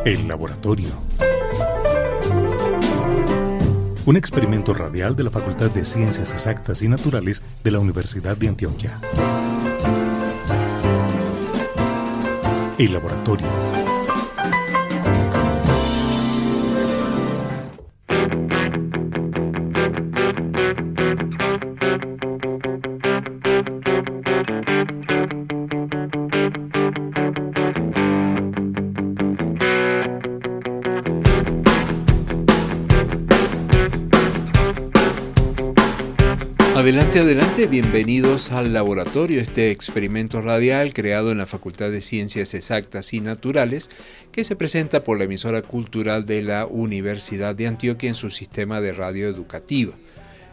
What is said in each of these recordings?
El Laboratorio. Un experimento radial de la Facultad de Ciencias Exactas y Naturales de la Universidad de Antioquia. El Laboratorio. Adelante, bienvenidos al Laboratorio, este experimento radial creado en la Facultad de Ciencias Exactas y Naturales que se presenta por la emisora cultural de la Universidad de Antioquia en su sistema de radio educativa.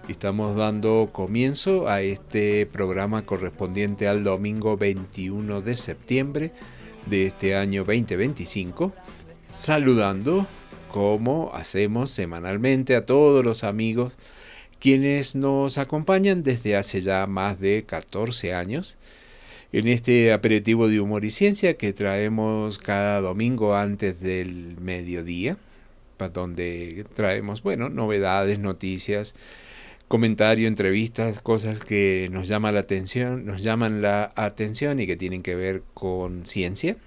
Estamos dando comienzo a este programa correspondiente al domingo 21 de septiembre de este año 2025, saludando como hacemos semanalmente a todos los amigos quienes nos acompañan desde hace ya más de 14 años en este aperitivo de humor y ciencia que traemos cada domingo antes del mediodía, donde traemos, novedades, noticias, comentarios, entrevistas, cosas que nos llaman la atención y que tienen que ver con ciencia.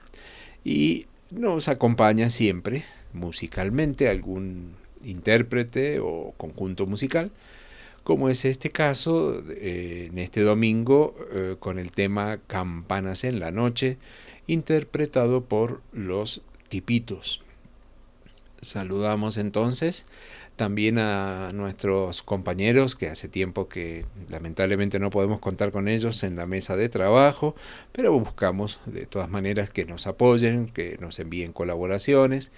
Y nos acompaña siempre musicalmente algún intérprete o conjunto musical, como es este caso en este domingo con el tema Campanas en la Noche, interpretado por Los Tipitos. Saludamos entonces también a nuestros compañeros que hace tiempo que lamentablemente no podemos contar con ellos en la mesa de trabajo, pero buscamos de todas maneras que nos apoyen, que nos envíen colaboraciones.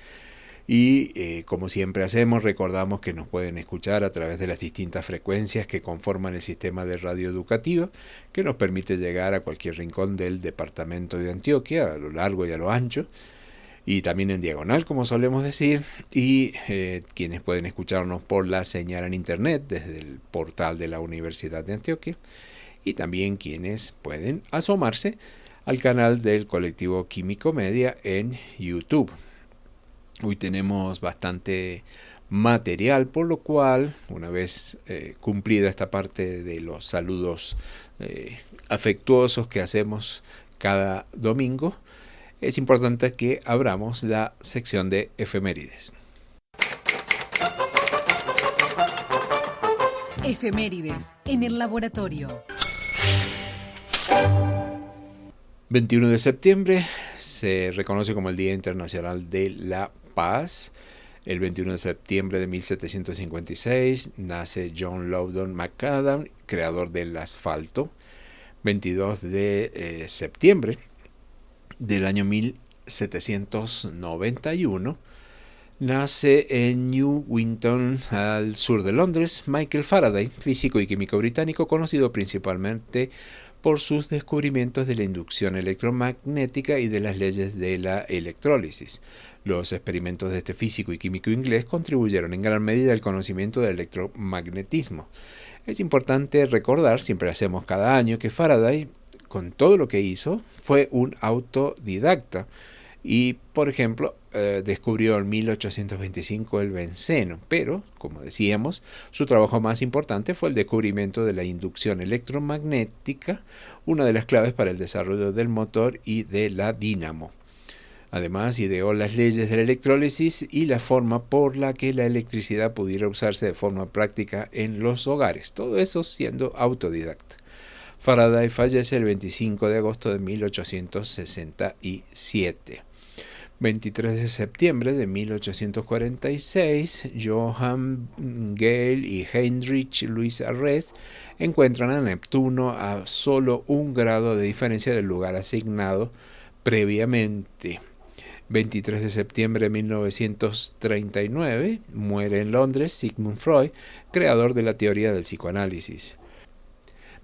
Y como siempre hacemos, recordamos que nos pueden escuchar a través de las distintas frecuencias que conforman el sistema de radio educativa, que nos permite llegar a cualquier rincón del departamento de Antioquia, a lo largo y a lo ancho, y también en diagonal, como solemos decir, y quienes pueden escucharnos por la señal en internet desde el portal de la Universidad de Antioquia, y también quienes pueden asomarse al canal del colectivo Químico Media en YouTube. Hoy tenemos bastante material, por lo cual, una vez cumplida esta parte de los saludos afectuosos que hacemos cada domingo, es importante que abramos la sección de efemérides. Efemérides en el laboratorio. 21 de septiembre se reconoce como el Día Internacional de la Paz. El 21 de septiembre de 1756 nace John Loudon McAdam, creador del asfalto. 22 de septiembre del año 1791 nace en New Winton, al sur de Londres, Michael Faraday, físico y químico británico, conocido principalmente por sus descubrimientos de la inducción electromagnética y de las leyes de la electrólisis. Los experimentos de este físico y químico inglés contribuyeron en gran medida al conocimiento del electromagnetismo. Es importante recordar, siempre hacemos cada año, que Faraday, con todo lo que hizo, fue un autodidacta y, por ejemplo, descubrió en 1825 el benceno, pero, como decíamos, su trabajo más importante fue el descubrimiento de la inducción electromagnética, una de las claves para el desarrollo del motor y de la dínamo. Además, ideó las leyes de la electrólisis y la forma por la que la electricidad pudiera usarse de forma práctica en los hogares, todo eso siendo autodidacta. Faraday fallece el 25 de agosto de 1867. 23 de septiembre de 1846, Johann Galle y Heinrich Louis Arrest encuentran a Neptuno a solo 1 grado de diferencia del lugar asignado previamente. 23 de septiembre de 1939, muere en Londres Sigmund Freud, creador de la teoría del psicoanálisis.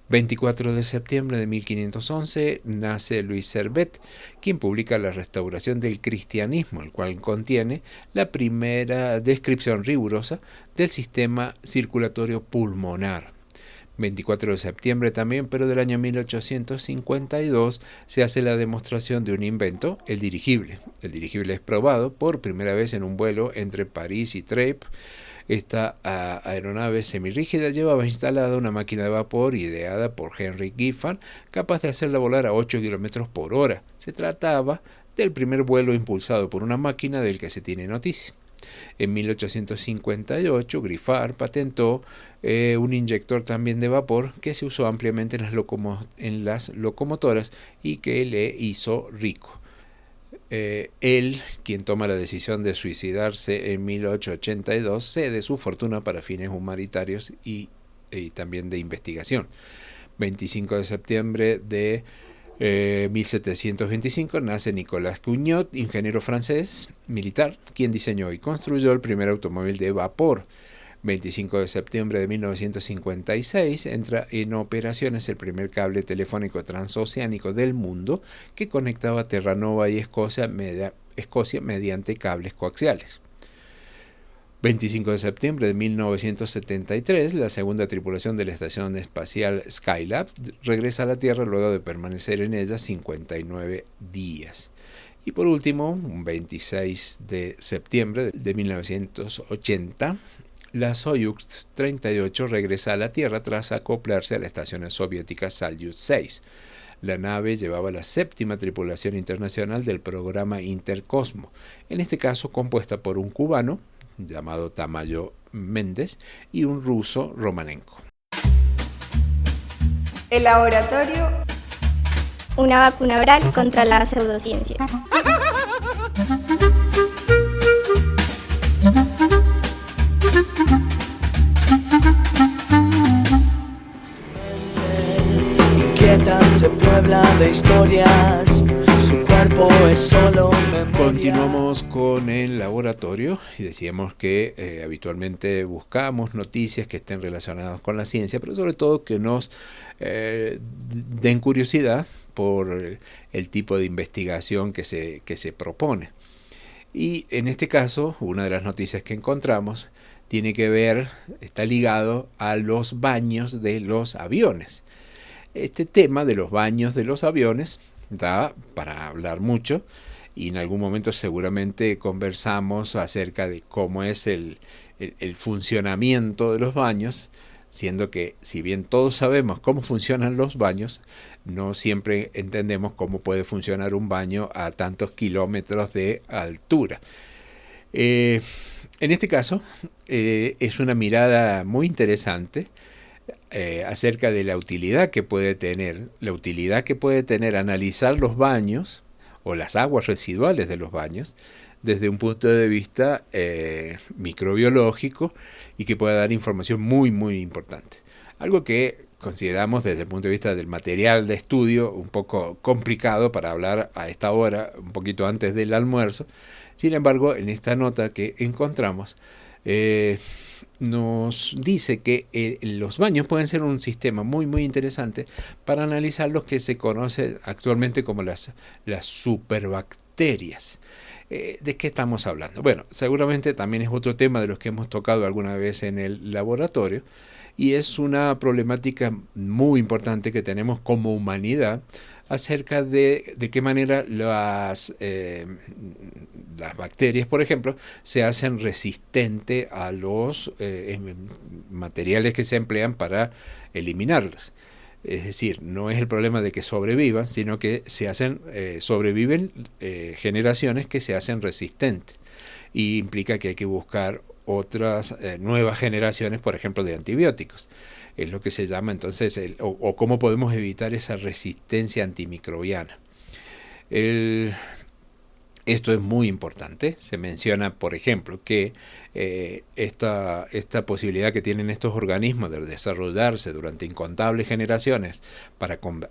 24 de septiembre de 1511 nace Louis Servet, quien publica La restauración del cristianismo, el cual contiene la primera descripción rigurosa del sistema circulatorio pulmonar. 24 de septiembre también, pero del año 1852, se hace la demostración de un invento, el dirigible. El dirigible es probado por primera vez en un vuelo entre París y Trèbes. Esta aeronave semirrígida llevaba instalada una máquina de vapor ideada por Henry Giffard, capaz de hacerla volar a 8 km por hora. Se trataba del primer vuelo impulsado por una máquina del que se tiene noticia. En 1858, Giffard patentó un inyector también de vapor que se usó ampliamente en las locomotoras y que le hizo rico. Él, quien toma la decisión de suicidarse en 1882, cede su fortuna para fines humanitarios y también de investigación. 25 de septiembre de 1725 nace Nicolas Cugnot, ingeniero francés militar, quien diseñó y construyó el primer automóvil de vapor. 25 de septiembre de 1956 entra en operaciones el primer cable telefónico transoceánico del mundo que conectaba Terranova y Escocia mediante cables coaxiales. 25 de septiembre de 1973, la segunda tripulación de la estación espacial Skylab regresa a la Tierra luego de permanecer en ella 59 días. Y por último, un 26 de septiembre de 1980, la Soyuz 38 regresa a la Tierra tras acoplarse a la estación soviética Salyut 6. La nave llevaba la séptima tripulación internacional del programa Intercosmo, en este caso compuesta por un cubano, llamado Tamayo Méndez, y un ruso, Romanenko. El laboratorio. Una vacuna oral contra la pseudociencia. Inquieta se puebla de historias. Su cuerpo es solo memoria. Continuamos con el laboratorio y decíamos que habitualmente buscamos noticias que estén relacionadas con la ciencia, pero sobre todo que nos den curiosidad por el tipo de investigación que se propone. Y en este caso, una de las noticias que encontramos tiene que ver, está ligado a los baños de los aviones. Este tema de los baños de los aviones da para hablar mucho y en algún momento seguramente conversamos acerca de cómo es el funcionamiento de los baños, siendo que si bien todos sabemos cómo funcionan los baños, no siempre entendemos cómo puede funcionar un baño a tantos kilómetros de altura. En este caso es una mirada muy interesante acerca de la utilidad que puede tener analizar los baños o las aguas residuales de los baños desde un punto de vista microbiológico y que pueda dar información muy muy importante. Algo que consideramos desde el punto de vista del material de estudio un poco complicado para hablar a esta hora, un poquito antes del almuerzo. Sin embargo, en esta nota que encontramos nos dice que los baños pueden ser un sistema muy muy interesante para analizar lo que se conoce actualmente como las superbacterias. ¿De qué estamos hablando? Bueno, seguramente también es otro tema de los que hemos tocado alguna vez en el laboratorio y es una problemática muy importante que tenemos como humanidad acerca de qué manera las bacterias, por ejemplo, se hacen resistentes a los materiales que se emplean para eliminarlas. Es decir, no es el problema de que sobrevivan, sino que sobreviven generaciones que se hacen resistentes. Y implica que hay que buscar otras nuevas generaciones, por ejemplo, de antibióticos. Es lo que se llama entonces, o cómo podemos evitar esa resistencia antimicrobiana. Esto es muy importante. Se menciona, por ejemplo, que esta posibilidad que tienen estos organismos de desarrollarse durante incontables generaciones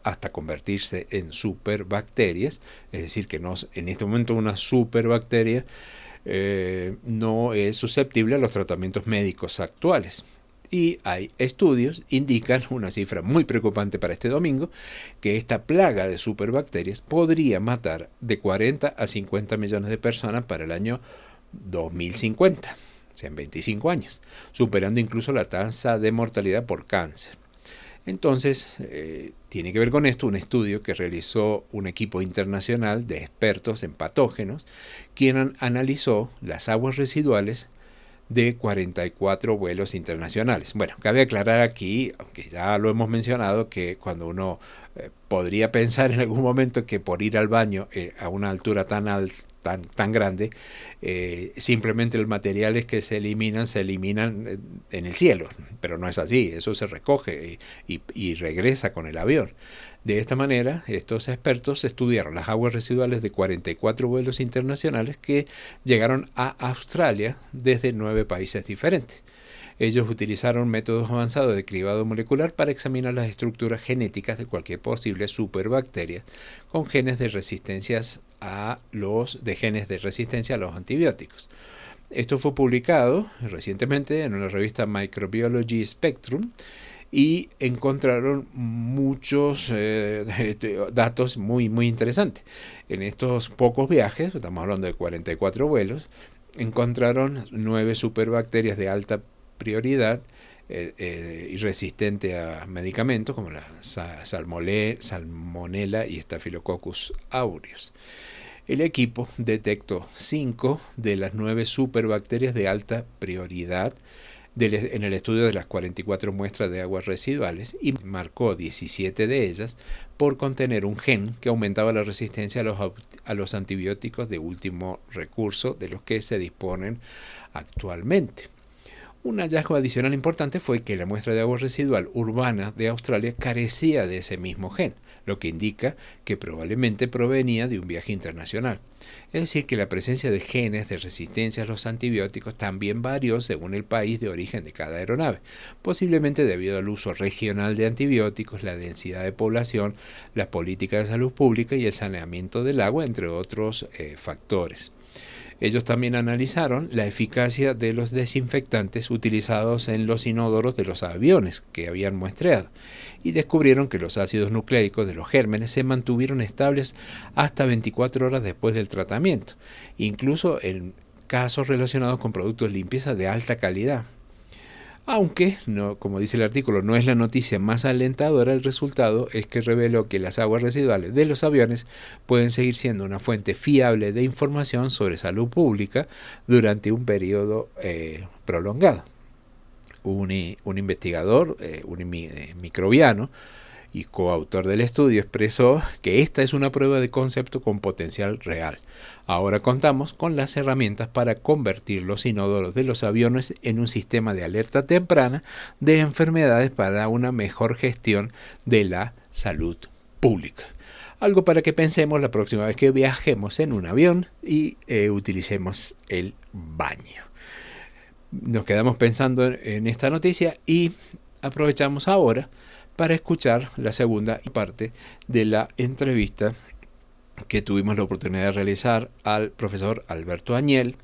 hasta convertirse en superbacterias, es decir, que en este momento una superbacteria no es susceptible a los tratamientos médicos actuales. Y hay estudios, indican una cifra muy preocupante para este domingo, que esta plaga de superbacterias podría matar de 40 a 50 millones de personas para el año 2050, o sea, en 25 años, superando incluso la tasa de mortalidad por cáncer. Entonces, tiene que ver con esto un estudio que realizó un equipo internacional de expertos en patógenos, quien analizó las aguas residuales de 44 vuelos internacionales. Bueno, cabe aclarar aquí, aunque ya lo hemos mencionado, que cuando uno podría pensar en algún momento que por ir al baño a una altura tan grande, simplemente los materiales que se eliminan en el cielo, pero no es así, eso se recoge y regresa con el avión. De esta manera, estos expertos estudiaron las aguas residuales de 44 vuelos internacionales que llegaron a Australia desde 9 países diferentes. Ellos utilizaron métodos avanzados de cribado molecular para examinar las estructuras genéticas de cualquier posible superbacteria con genes de resistencia a los antibióticos. Esto fue publicado recientemente en una revista Microbiology Spectrum y encontraron muchos datos muy interesantes. En estos pocos viajes, estamos hablando de 44 vuelos, encontraron 9 superbacterias de alta prioridad y resistente a medicamentos como la Salmonella y Staphylococcus aureus. El equipo detectó 5 de las 9 superbacterias de alta prioridad en el estudio de las 44 muestras de aguas residuales y marcó 17 de ellas por contener un gen que aumentaba la resistencia a los antibióticos de último recurso de los que se disponen actualmente. Un hallazgo adicional importante fue que la muestra de agua residual urbana de Australia carecía de ese mismo gen, lo que indica que probablemente provenía de un viaje internacional. Es decir, que la presencia de genes de resistencia a los antibióticos también varió según el país de origen de cada aeronave, posiblemente debido al uso regional de antibióticos, la densidad de población, las políticas de salud pública y el saneamiento del agua, entre otros factores. Ellos también analizaron la eficacia de los desinfectantes utilizados en los inodoros de los aviones que habían muestreado y descubrieron que los ácidos nucleicos de los gérmenes se mantuvieron estables hasta 24 horas después del tratamiento, incluso en casos relacionados con productos de limpieza de alta calidad. Aunque, como dice el artículo, no es la noticia más alentadora, el resultado es que reveló que las aguas residuales de los aviones pueden seguir siendo una fuente fiable de información sobre salud pública durante un periodo prolongado. Un investigador, microbiano y coautor del estudio, expresó que esta es una prueba de concepto con potencial real. Ahora contamos con las herramientas para convertir los inodoros de los aviones en un sistema de alerta temprana de enfermedades para una mejor gestión de la salud pública. Algo para que pensemos la próxima vez que viajemos en un avión y utilicemos el baño. Nos quedamos pensando en esta noticia y aprovechamos ahora para escuchar la segunda parte de la entrevista que tuvimos la oportunidad de realizar al profesor Alberto Añel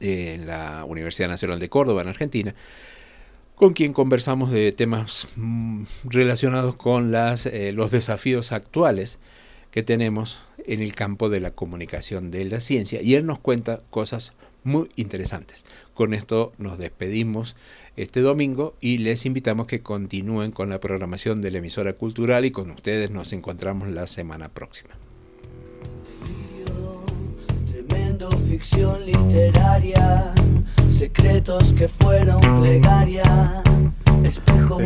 en la Universidad Nacional de Córdoba, en Argentina, con quien conversamos de temas relacionados con los desafíos actuales que tenemos en el campo de la comunicación de la ciencia, y él nos cuenta cosas muy interesantes. Con esto nos despedimos este domingo y les invitamos que continúen con la programación de la emisora cultural y con ustedes nos encontramos la semana próxima. Tremendo ficción literaria, secretos que fueron plegaria.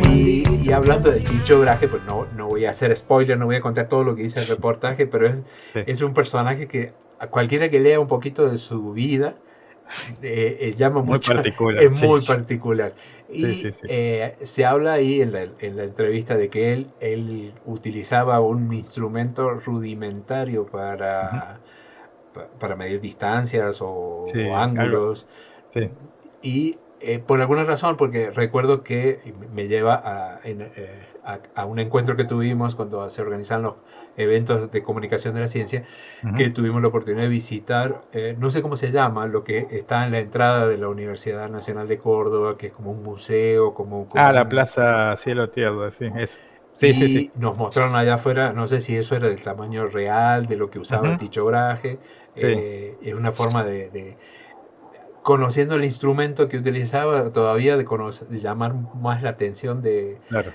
Sí, y hablando de Ticho Brahe, pues no voy a hacer spoiler, no voy a contar todo lo que dice el reportaje, pero es un personaje que a cualquiera que lea un poquito de su vida llama mucho, es muy particular. Y se habla ahí en la entrevista de que él utilizaba un instrumento rudimentario para medir distancias o ángulos. Sí. Y por alguna razón, porque recuerdo que me lleva a un encuentro que tuvimos cuando se organizan los eventos de comunicación de la ciencia, que tuvimos la oportunidad de visitar, no sé cómo se llama, lo que está en la entrada de la Universidad Nacional de Córdoba, que es como un museo, la Plaza Cielo Tierra, sí, eso. Sí. Nos mostraron allá afuera, no sé si eso era del tamaño real de lo que usaba Ticho Brahe. Es una forma de conociendo el instrumento que utilizaba, todavía de llamar más la atención Claro.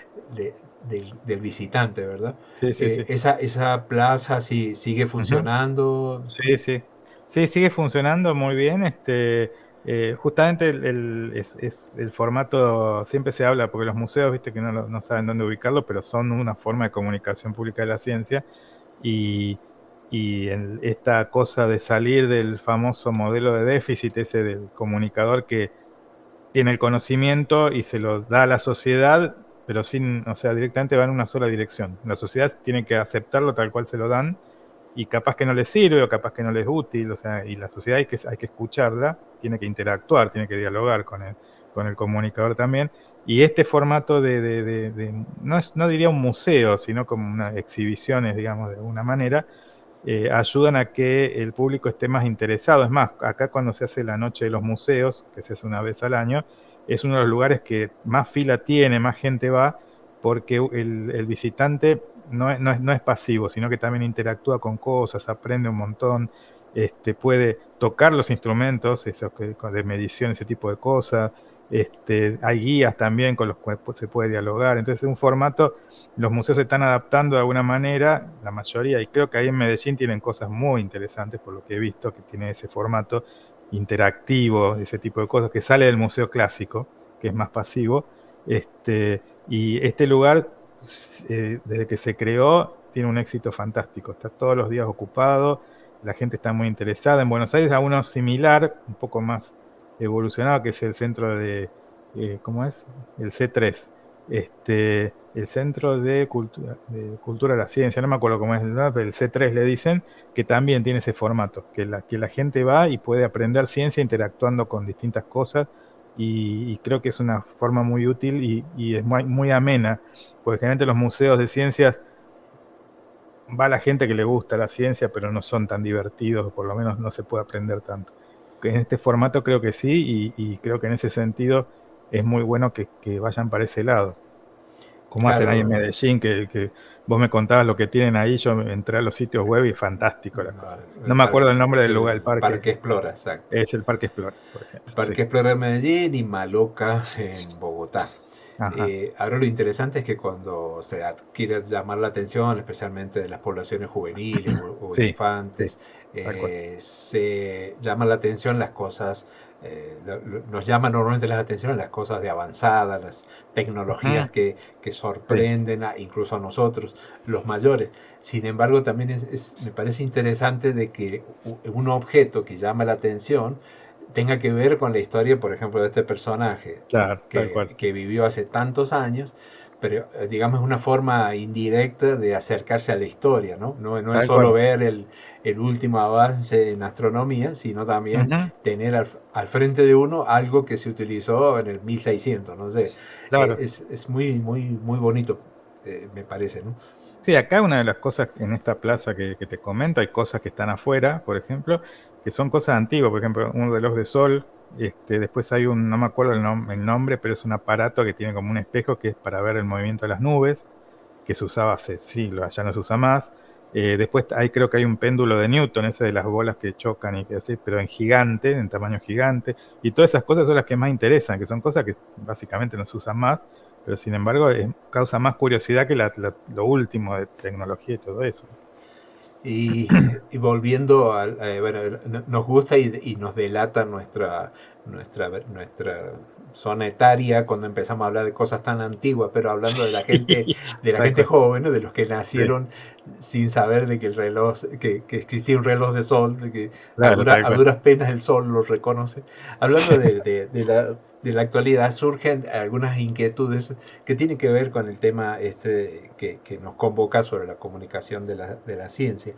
del visitante, ¿verdad? Sí, sí, sí. Esa plaza sí, sigue Ujú. funcionando. Sí, sí. Sí, sigue funcionando muy bien. Justamente el formato, siempre se habla, porque los museos, viste, que no saben dónde ubicarlo, pero son una forma de comunicación pública de la ciencia. Y, esta cosa de salir del famoso modelo de déficit, ese del comunicador que tiene el conocimiento y se lo da a la sociedad, pero sin, o sea, directamente va en una sola dirección. La sociedad tiene que aceptarlo tal cual se lo dan, y capaz que no les sirve o capaz que no les es útil, o sea, y la sociedad hay que escucharla, tiene que interactuar, tiene que dialogar con el comunicador también. Y este formato no diría un museo, sino como unas exhibiciones, digamos, de alguna manera, ayudan a que el público esté más interesado. Es más, acá cuando se hace la noche de los museos, que se hace una vez al año, es uno de los lugares que más fila tiene, más gente va, porque el visitante no es pasivo, sino que también interactúa con cosas, aprende un montón, puede tocar los instrumentos esos de medición, ese tipo de cosas. Hay guías también con los cuales se puede dialogar. Entonces es un formato, los museos se están adaptando de alguna manera, la mayoría, y creo que ahí en Medellín tienen cosas muy interesantes, por lo que he visto, que tiene ese formato interactivo, ese tipo de cosas, que sale del museo clásico, que es más pasivo. Y este lugar, desde que se creó, tiene un éxito fantástico, está todos los días ocupado, la gente está muy interesada. En Buenos Aires hay uno similar, un poco más evolucionado, que es el centro ¿cómo es? El C3, el Centro de Cultura de la Ciencia, no me acuerdo cómo es, ¿no? Pero el C3 le dicen, que también tiene ese formato, que la gente va y puede aprender ciencia interactuando con distintas cosas, y creo que es una forma muy útil y es muy amena, porque generalmente los museos de ciencias va la gente que le gusta la ciencia, pero no son tan divertidos, o por lo menos no se puede aprender tanto. En este formato creo que sí, y creo que en ese sentido es muy bueno que vayan para ese lado. Como hacen ahí en Claro, Medellín, que vos me contabas lo que tienen ahí, yo entré a los sitios web y fantástico las cosas. No me acuerdo el nombre del lugar, el parque, Parque Explora, exacto. es el Parque Explora, por ejemplo. El Sí. Parque Explora en Medellín y Maloca en Bogotá. Ajá. Ahora lo interesante es que cuando quiere llamar la atención, especialmente de las poblaciones juveniles o Sí, sí, infantes, tal cual. se llama la atención las cosas, nos llama normalmente la atención las cosas de avanzada, las Ujú. tecnologías que Sí, sorprenden incluso a nosotros, los mayores. Sin embargo, también me parece interesante de que un objeto que llama la atención tenga que ver con la historia, por ejemplo, de este personaje claro, tal cual. que vivió hace tantos años, pero digamos es una forma indirecta de acercarse a la historia, ¿no? No es Tal solo cual. ver el último avance en astronomía, sino también Ujú. tener al frente de uno algo que se utilizó en el 1600, no sé. Claro. Es muy, muy, muy bonito, me parece, ¿no? Sí, acá una de las cosas en esta plaza que te comento, hay cosas que están afuera, por ejemplo, que son cosas antiguas. Por ejemplo, un reloj de sol. Después hay no me acuerdo el nombre, pero es un aparato que tiene como un espejo, que es para ver el movimiento de las nubes, que se usaba hace siglos, ya no se usa más. Después creo que hay un péndulo de Newton, ese de las bolas que chocan y que así, pero en gigante, en tamaño gigante. Y todas esas cosas son las que más interesan, que son cosas que básicamente no se usan más, pero sin embargo causa más curiosidad que lo último de tecnología y todo eso. Y volviendo bueno, nos gusta y nos delata nuestra zona etaria cuando empezamos a hablar de cosas tan antiguas, pero hablando Sí, de la tal gente cual. joven, ¿no? De los que Sí, nacieron sin saber de que el reloj, que existía un reloj de sol, de que claro, tal a cual. duras penas el sol los reconoce. Hablando de la actualidad, surgen algunas inquietudes que tienen que ver con el tema que nos convoca sobre la comunicación de la ciencia.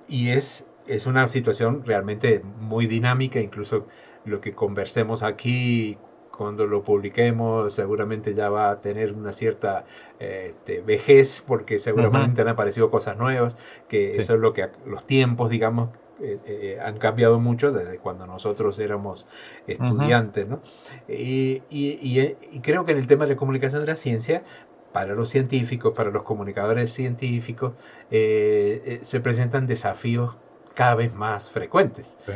Y es una situación realmente muy dinámica, incluso lo que conversemos aquí, cuando lo publiquemos, seguramente ya va a tener una cierta vejez, porque Ujú. seguramente han aparecido cosas nuevas, que Sí. eso es lo que los tiempos, digamos, han cambiado mucho desde cuando nosotros éramos Ujú. estudiantes, ¿no? Y creo que en el tema de la comunicación de la ciencia, para los científicos, para los comunicadores científicos, se presentan desafíos cada vez más frecuentes. Sí.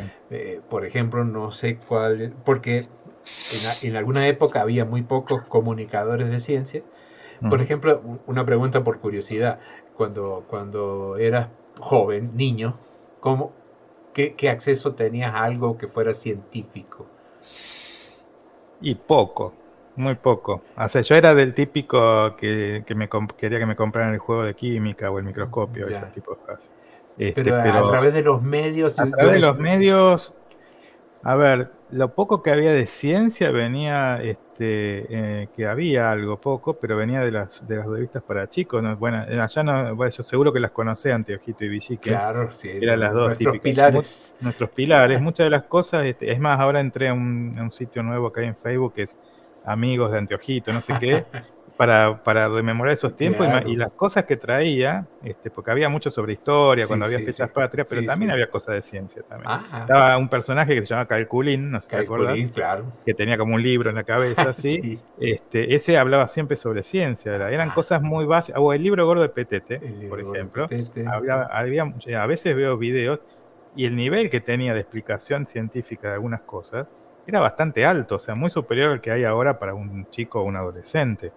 Por ejemplo, no sé cuál, porque en alguna época había muy pocos comunicadores de ciencia. Por Ujú. ejemplo, una pregunta por curiosidad, cuando eras joven, niño, ¿cómo, qué acceso tenías a algo que fuera científico? Y poco, muy poco. O sea, yo era del típico quería que me compraran el juego de química o el microscopio, ese Ya. tipo de cosas. Pero a Pero través de los medios, a través de los medios, a ver, lo poco que había de ciencia venía, que había algo poco, pero venía de las revistas para chicos, ¿no? Bueno, allá no, bueno, yo seguro que las conocé, Anteojito y Villiquen, claro, sí, eran las dos nuestros típicas. pilares. Nuestros pilares, muchas de las cosas, es más, ahora entré a un sitio nuevo que hay en Facebook que es Amigos de Anteojito, no sé qué, para rememorar esos tiempos y Claro. las cosas que traía, porque había mucho sobre historia, Sí, cuando había sí, fechas sí. patrias, pero Sí, también sí. había cosas de ciencia también. Ah, Estaba un personaje que se llamaba Calculín, no sé si te acordás, calculín, claro. que tenía como un libro en la cabeza, así. Sí, Ese hablaba siempre sobre ciencia, eran cosas muy básicas. O el libro gordo de Petete, el por libro gordo ejemplo, Petete. a veces veo videos y el nivel que tenía de explicación científica de algunas cosas era bastante alto, o sea, muy superior al que hay ahora para un chico o un adolescente.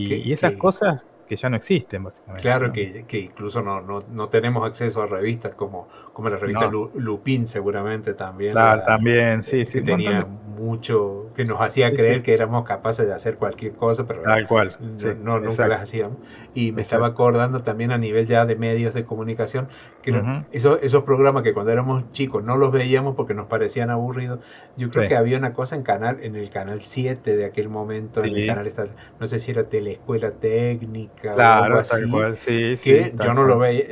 Que, Y esas que, cosas que ya no existen, básicamente, claro ¿no? que incluso no tenemos acceso a revistas como la revista No, Lupin, seguramente también, claro, también, sí, sí, que un montón tenía de... mucho, que nos hacía Sí, sí, creer que éramos capaces de hacer cualquier cosa, pero tal cual, sí, nunca las exacto, hacíamos. Y me estaba exacto. acordando también a nivel ya de medios de comunicación, que Ujú, esos programas que cuando éramos chicos no los veíamos porque nos parecían aburridos. Yo creo sí, que había una cosa en el canal 7 de aquel momento, en el sí, canal no sé si era Teleescuela Técnica o algo claro, tal así, cual, sí, sí, que yo tal no lo cual. veía.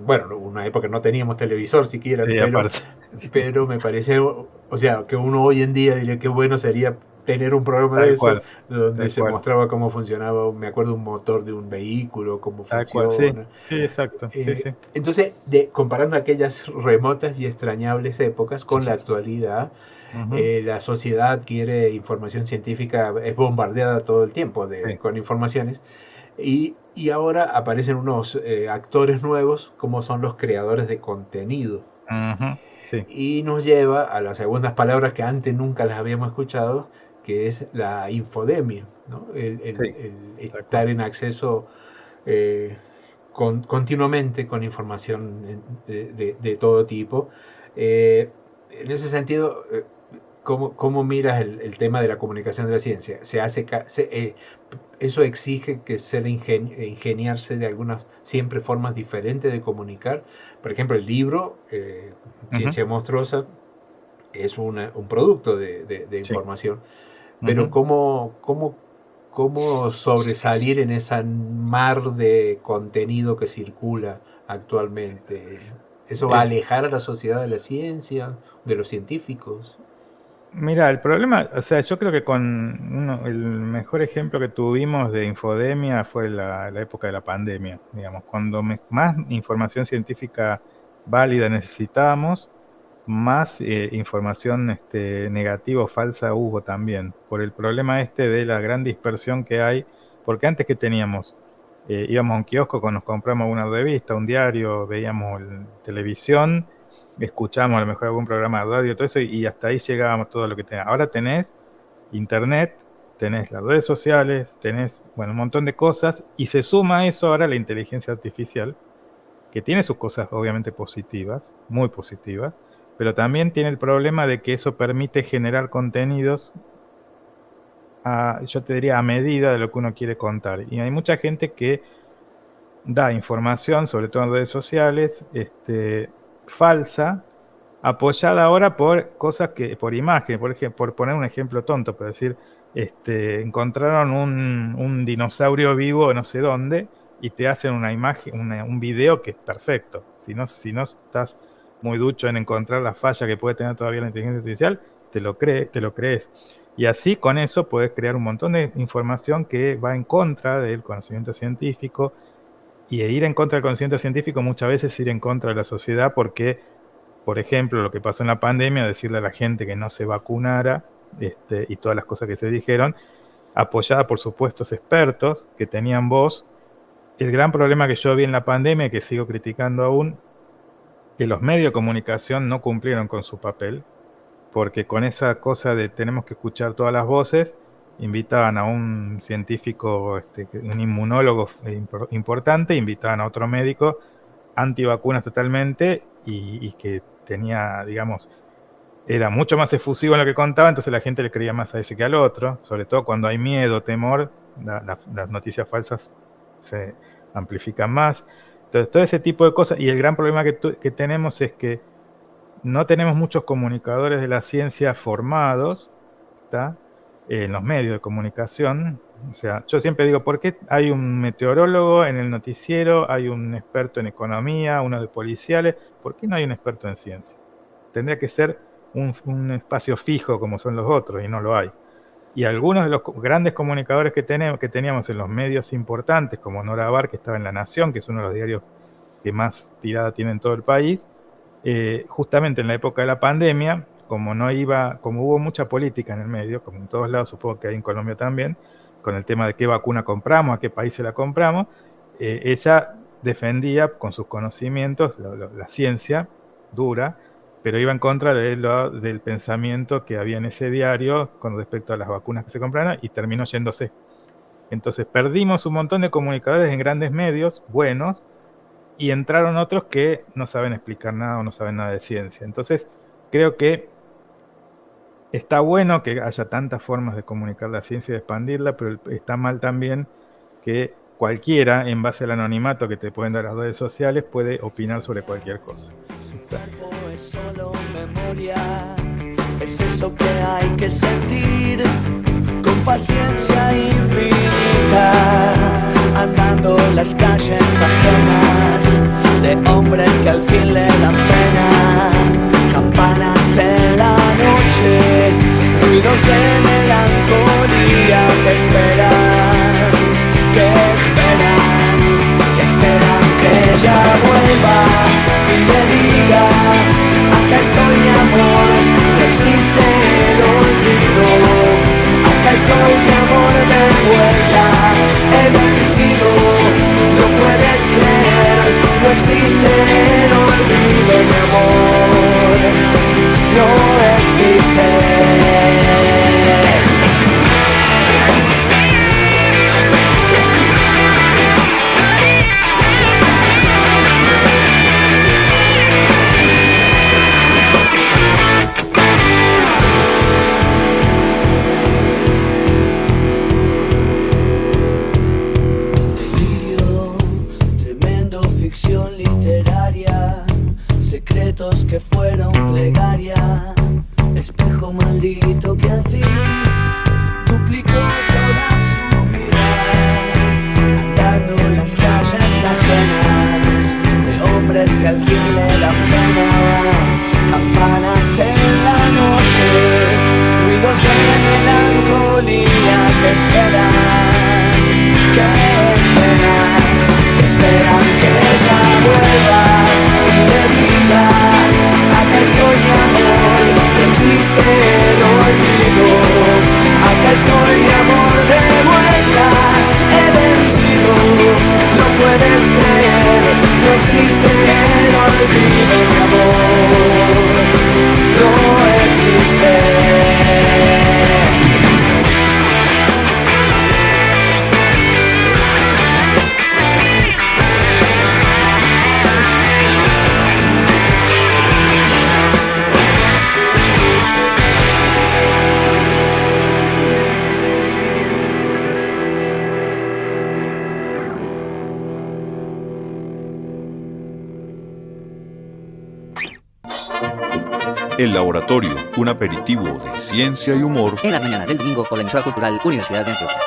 Bueno, una época no teníamos televisor siquiera, Sí, aparte, sí, pero me parece, o sea, que uno hoy en día diría que bueno sería tener un programa de tal eso cual, donde tal se cual, mostraba cómo funcionaba, me acuerdo, un motor de un vehículo, cómo tal cual, sí, funciona. sí, exacto, sí, sí. Entonces, comparando aquellas remotas y extrañables épocas con la actualidad, Ujú, la sociedad adquiere información científica, es bombardeada todo el tiempo sí, con informaciones, y ahora aparecen unos actores nuevos como son los creadores de contenido. ujú, sí, Y nos lleva a las segundas palabras que antes nunca las habíamos escuchado, que es la infodemia, ¿no? sí, El tal cual. estar en acceso eh, continuamente con información de todo tipo. En ese sentido, ¿cómo miras el tema de la comunicación de la ciencia? ¿Eso exige que se le ingeniarse de algunas siempre formas diferentes de comunicar? Por ejemplo, el libro, Ujú, Ciencia Monstruosa, es un producto de sí, información, pero ujú. ¿cómo sobresalir en esa mar de contenido que circula actualmente? ¿Eso va a Es, alejar a la sociedad de la ciencia, de los científicos? Mira, el problema, o sea, yo creo que el mejor ejemplo que tuvimos de infodemia fue la época de la pandemia, digamos, cuando más información científica válida necesitábamos, más información negativa o falsa hubo también, por el problema de la gran dispersión que hay, porque antes que teníamos, íbamos a un kiosco, nos compramos una revista, un diario, veíamos televisión, escuchamos a lo mejor algún programa de radio, todo eso, y hasta ahí llegábamos todo lo que tenés. Ahora tenés internet, tenés las redes sociales, tenés, bueno, un montón de cosas, y se suma a eso ahora la inteligencia artificial, que tiene sus cosas obviamente positivas, muy positivas, pero también tiene el problema de que eso permite generar contenidos yo te diría, a medida de lo que uno quiere contar. Y hay mucha gente que da información, sobre todo en redes sociales, falsa, apoyada ahora por cosas por imagen, por ejemplo, por poner un ejemplo tonto, pero decir, encontraron un dinosaurio vivo no sé dónde y te hacen una imagen, un video que es perfecto. Si no estás muy ducho en encontrar la falla que puede tener todavía la inteligencia artificial, te lo crees. Y así con eso puedes crear un montón de información que va en contra del conocimiento científico, y ir en contra del conocimiento científico muchas veces es ir en contra de la sociedad porque, por ejemplo, lo que pasó en la pandemia, decirle a la gente que no se vacunara, y todas las cosas que se dijeron, apoyada por supuestos expertos que tenían voz. El gran problema que yo vi en la pandemia, que sigo criticando aún, que los medios de comunicación no cumplieron con su papel, porque con esa cosa de tenemos que escuchar todas las voces, invitaban a un científico, un inmunólogo importante, invitaban a otro médico antivacunas totalmente y que tenía, digamos, era mucho más efusivo en lo que contaba, entonces la gente le creía más a ese que al otro, sobre todo cuando hay miedo, temor, las noticias falsas se amplifican más. Entonces, todo ese tipo de cosas, y el gran problema que tenemos es que no tenemos muchos comunicadores de la ciencia formados, ¿tá?, en los medios de comunicación. O sea, yo siempre digo, ¿por qué hay un meteorólogo en el noticiero, hay un experto en economía, uno de policiales? ¿Por qué no hay un experto en ciencia? Tendría que ser un espacio fijo como son los otros, y no lo hay. Y algunos de los grandes comunicadores que teníamos en los medios importantes, como Nora Bar, que estaba en La Nación, que es uno de los diarios que más tirada tiene en todo el país, justamente en la época de la pandemia, como hubo mucha política en el medio, como en todos lados, supongo que hay en Colombia también, con el tema de qué vacuna compramos, a qué país se la compramos, ella defendía con sus conocimientos la ciencia dura, pero iba en contra del pensamiento que había en ese diario con respecto a las vacunas que se compraron, y terminó yéndose. Entonces perdimos un montón de comunicadores en grandes medios, buenos, y entraron otros que no saben explicar nada o no saben nada de ciencia. Entonces creo que está bueno que haya tantas formas de comunicar la ciencia y de expandirla, pero está mal también que cualquiera, en base al anonimato que te pueden dar las redes sociales, puede opinar sobre cualquier cosa. Su cuerpo es solo memoria, es eso que hay que sentir con paciencia infinita, andando las calles ajenas de hombres que al fin le dan pena, campanas en la noche, ruidos de melancolía que esperan, que ella vuelva y me diga, acá estoy mi amor, no existe el olvido, acá estoy mi amor de vuelta, he vencido, no puedes creer, no existe el olvido, mi amor, no existe. Secretos que fueron plegaria, espejo maldito que al fin duplicó toda su vida, andando en las calles ajenas de hombres que al fin le dan pena, campanas en la noche, ruidos de melancolía que esperan que ella vuelva y me diga, acá estoy mi amor, no existe el olvido, acá estoy mi amor de vuelta, he vencido, no puedes creer, no existe el olvido, mi amor, no existe. El Laboratorio, un aperitivo de ciencia y humor en la mañana del domingo por la emisora cultural Universidad de Antioquia.